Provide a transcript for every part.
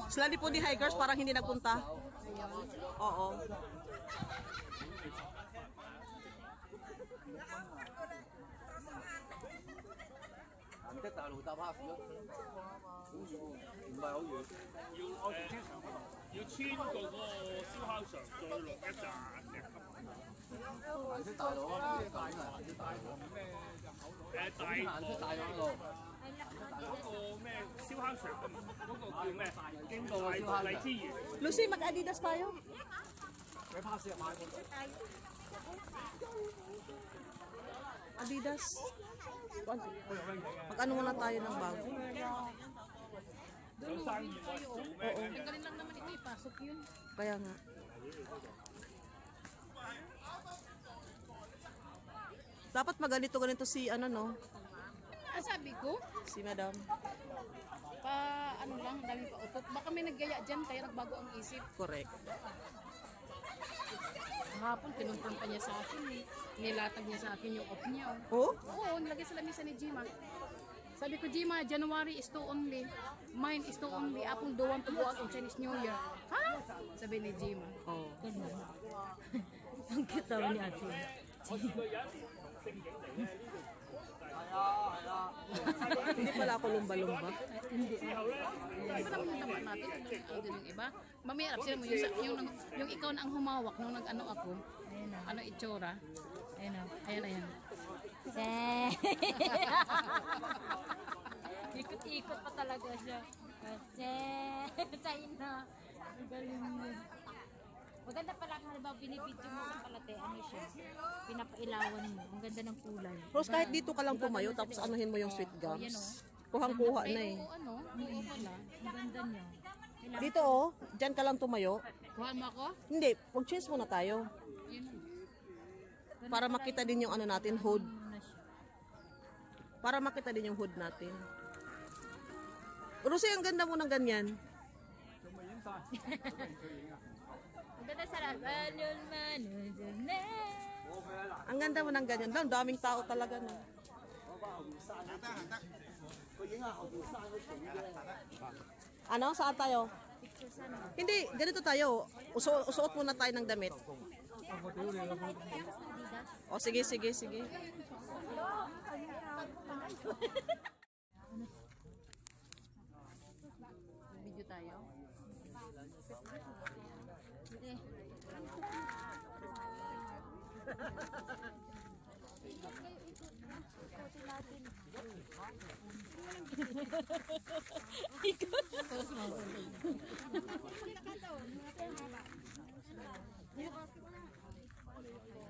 Sila di po ni hikers parang hindi nagpunta. Oo.要穿嗰個燒烤場再落一紮嘅。顏色大路啊！大顏色大路咩入口路？大顏色大路。嗰個咩燒烤場嗰個叫咩？經過燒烤荔枝園。Lucy, mag-Adidas tayo. May pass siya買過。Adidas. Mag-ano muna tayo ng bago.有生意喎。Oo. Galing lang naman ito, ipasok yun. Kaya nga. Dapat maganito-ganito si ano no? Sabi ko, Si Madam. ano lang, dami pa utot. Baka may naggaya dyan, kaya nagbago ang isip. Correct. Kahapon, kinumpirm pa niya sa akin eh. Nilatag niya sa akin yung off niya. Oh? Oo, nilagay sa lamisa ni Jima. Sabi ko, Jima, January is to only. Mine is to only. Apong don't want to go out on Chinese New Year. Ha? Sabi ni Jima. Oh. Ang cute daw ni Ate. Hindi pala ako lumba-lumba. Hindi. Hindi pa naman yung dapat natin. Ano din yung iba. Mamaya, sila mo yung ikaw na ang humawak nung nag-ano ako. Ano itsura. Ayan o. Ayan. Ikot-ikot pa talaga siya. China. Ang galing mo. Maganda pala kung halimbawa binibidyo mo sa palate, ano siya, pinapailawan mo. Ang ganda ng kulay. Rose, kahit dito ka lang tumayo, tapos anuhin mo yung sweet gums. Kuhang-kuha na eh. Ano, hindi pala. Ang ganda niya. Dito oh, dyan ka lang tumayo. Kuha mo ako? Hindi, mag-change muna tayo. Yun. Para makita din yung ano natin, hood. Ano na siya. Para makita din yung hood natin. Rose, ang ganda mo ng ganyan. Ang ganda sa laban yun man. Ang ganda mo ng ganyan. Ang daming tao talaga no. Ano? Saan tayo? Hindi, ganito tayo. Usuot muna tayo ng damit. O sige. Video tayo.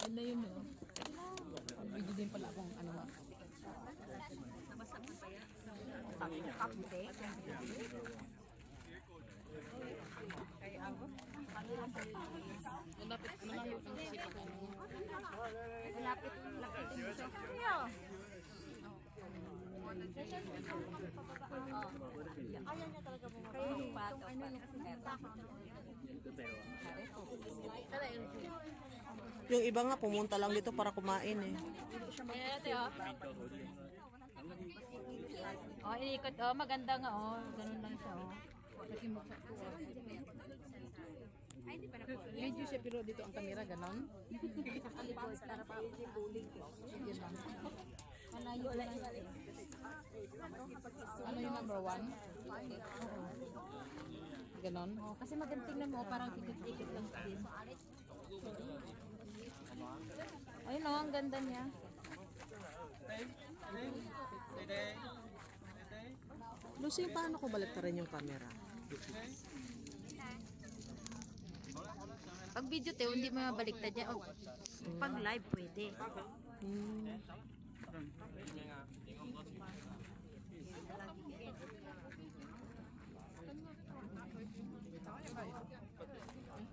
Ano yun no? Video din pala akong ano ba? Malapit malayo ang sipa ko. Lapit din siya. Ayaw niya talaga bumaba. Yung bato. Yung iba nga pumunta lang dito para kumain eh. Oh, iikot. Oh, maganda nga. Oh, ganun lang siya. Oh. Kasi mukha ko. Medyo siya pero dito ang camera ganon. Para pa Yan lang. malayo lang. Ano yung number 1? Ganon. Oh, kasi maganda tingnan mo, parang ikot-ikot lang din. Ayun oh, ang ganda niya. Lucy, paano ko baliktarin yung camera? Pag video Teo, hindi mo mabaliktad yan. Oh, pag live, pwede.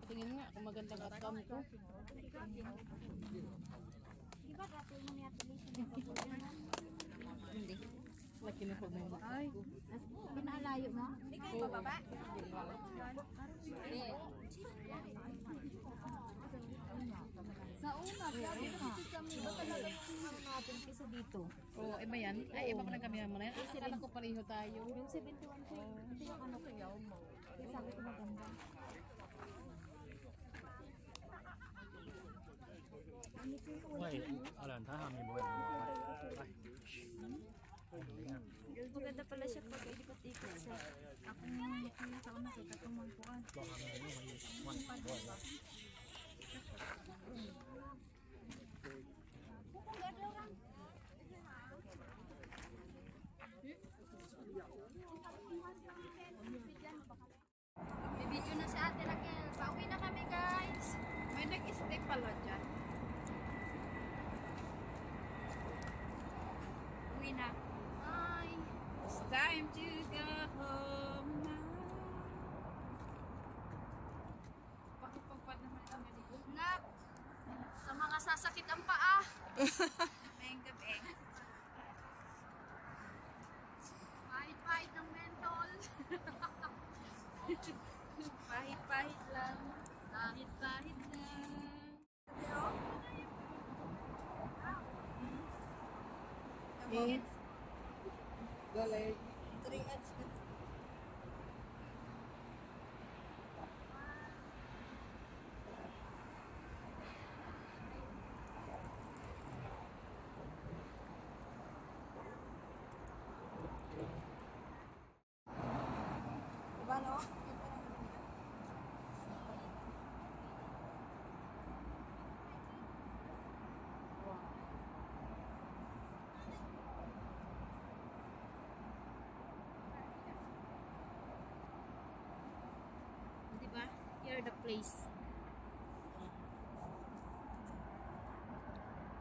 Tingin nga kung magandang outcome ko. Hindi. Laki na po mo. Ay. Pinalayo mo? Oo. Baba. Sa una, sabi ko dito kami, ba talaga yung natin kisa dito? Oo, iba yan. Ay, iba pa ng camera mo na yan. Akala ko pareho tayo. Yung 71 ko, hindi yung ano kayo mo. Isa 喂，阿梁睇下面冇人喎，Maganda pala siya pag ikot-ikot siya. Ako yung taon na kita tumangkuan. May video na si Ate Raquel. Pauwi na kami, guys. May nag-stay pala dyan. Uwi na. Bye. It's time to go home now. Pakipagpad naman kami ni Nak, sa mga sasakit ang paa. Ngayong gabi. Pahit-pahit ng mentol. Pahit-pahit lang. Pahit-pahit lang. Galing. Diba no? Diba? Here the place.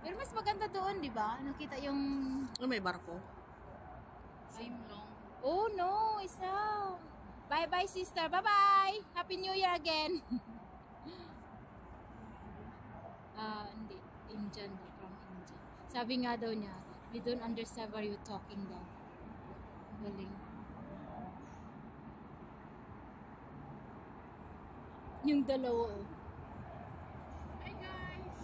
Pero mas maganda doon, di ba? Nakita yung... Ano may barko? Same long. Oh no, isa. Bye-bye, sister. Bye-bye. Happy New Year again. Hindi. Indian daw, from India. Sabi nga daw niya, we don't understand what you're talking daw. Galing. Yung dalawa, oh. Hi, guys.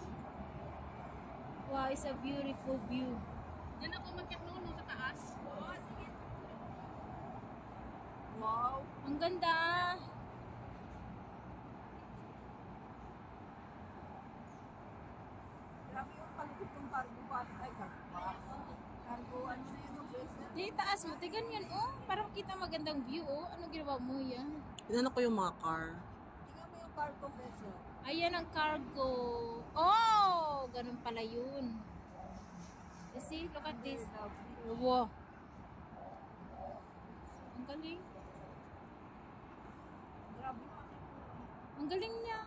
Wow, it's a beautiful view. Yan ako magkat noon sa taas. Oo, sige. Wow. Ang ganda. Grabe yung palikot ng cargo pa. Ay, cargo, ano na yun? Di, taas mo. Tigan yan, oh. Para makita magandang view, oh. Ano ginawa mo yan? Tinanong ko yung mga car. Tingnan mo yung cargo vessel. Ayan ang cargo. Oh! Ganun pala yun. You see? Look at this. Wow. Ang galing. Grabe. Ang galing niya.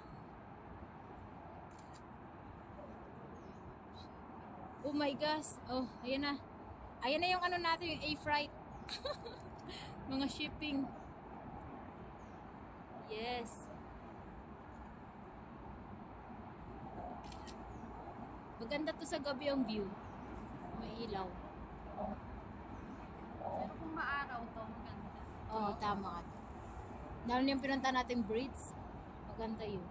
Oh my gosh. Oh, ayan na. Ayan na yung ano natin, yung A-Freight. Mga shipping. Yes. Maganda to sa gabi ang view. May ilaw. Pero kung maaraw to, maganda. Oo, tama ka. Lalo na yung pinunta natin bridge. Maganda yun.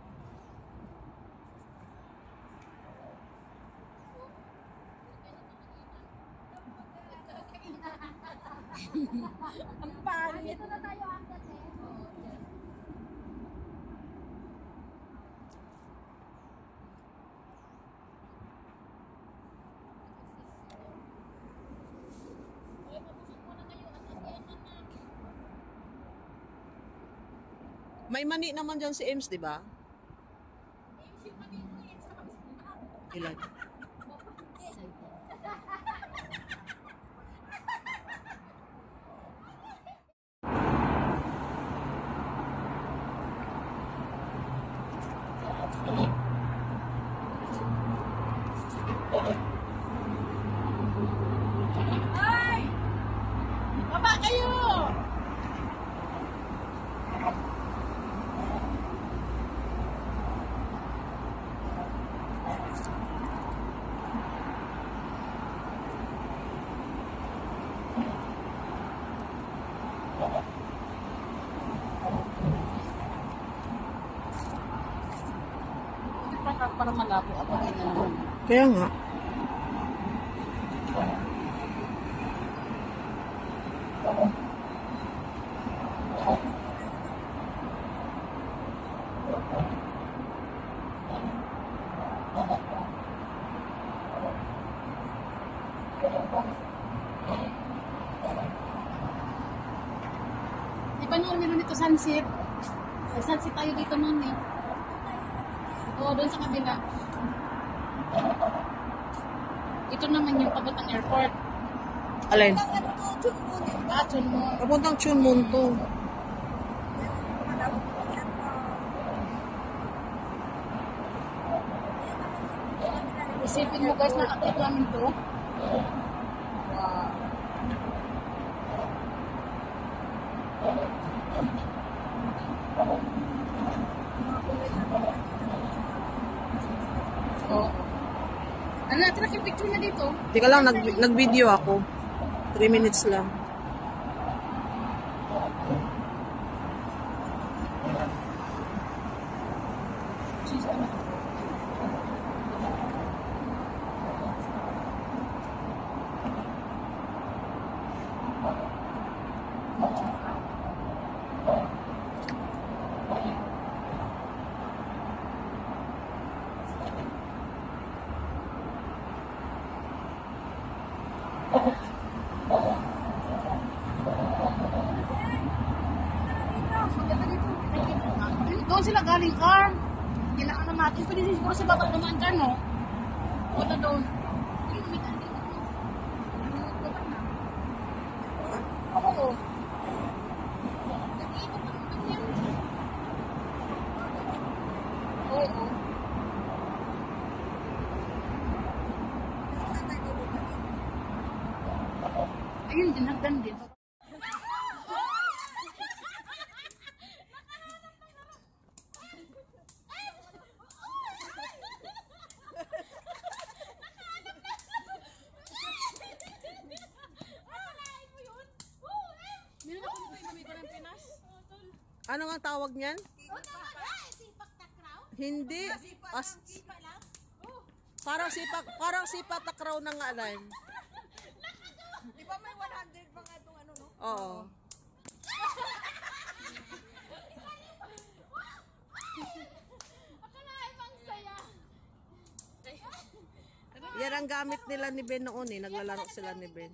Ang pangit. Ito na tayo angkat eh. May mani naman dyan si Ems, di ba? Ilan? Baba kayo! Para malabo at pakita naman. Kaya nga. dito sunset. May sunset tayo dito mami. Oo, doon sa kabila. Ito naman yung papuntang airport. Alin? Chun mo. Papuntang Chunmun to. Isipin mo guys, nakakit namin to. Oh. Ano natin yung picture na dito? Teka lang, nag-video ako. 3 minutes lang. Cheese naman. Doon sila galing car. Kailangan natin. Pwede siguro sa baba naman car, no? Wala doon. Oo. Oo. Ayun din, hagdan din. Ano nga tawag niyan? Hindi. Parang sipa takraw na nga alin. Di ba may 100 pa nga itong ano, no? Oo. Yan ang gamit nila ni Ben noon eh. Naglalaro sila ni Ben.